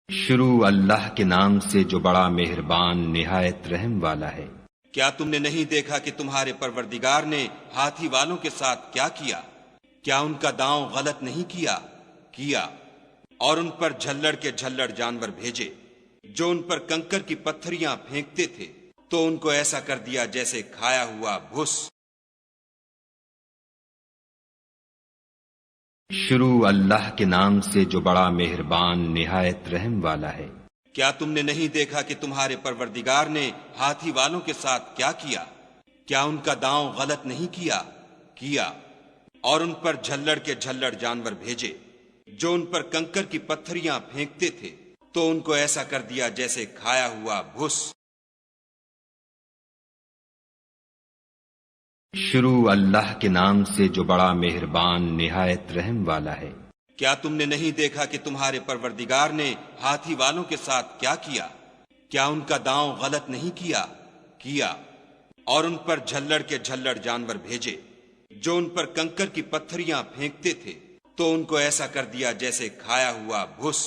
شروع اللہ کے نام سے جو بڑا مہربان نہایت رحم والا ہے۔ کیا تم نے نہیں دیکھا کہ تمہارے پروردگار نے ہاتھی والوں کے ساتھ کیا کیا؟ کیا ان کا داؤں غلط نہیں کیا اور ان پر جھلڑ کے جھلڑ جانور بھیجے جو ان پر کنکر کی پتھریاں پھینکتے تھے، تو ان کو ایسا کر دیا جیسے کھایا ہوا بھس۔ شروع اللہ کے نام سے جو بڑا مہربان نہایت رحم والا ہے۔ کیا تم نے نہیں دیکھا کہ تمہارے پروردگار نے ہاتھی والوں کے ساتھ کیا کیا؟ کیا ان کا داؤں غلط نہیں کیا اور ان پر جھلڑ کے جھلڑ جانور بھیجے جو ان پر کنکر کی پتھریاں پھینکتے تھے، تو ان کو ایسا کر دیا جیسے کھایا ہوا بھس۔ شروع اللہ کے نام سے جو بڑا مہربان نہایت رحم والا ہے۔ کیا تم نے نہیں دیکھا کہ تمہارے پروردگار نے ہاتھی والوں کے ساتھ کیا کیا؟ کیا ان کا داؤں غلط نہیں کیا اور ان پر جھلڑ کے جھلڑ جانور بھیجے جو ان پر کنکر کی پتھریاں پھینکتے تھے، تو ان کو ایسا کر دیا جیسے کھایا ہوا بھس۔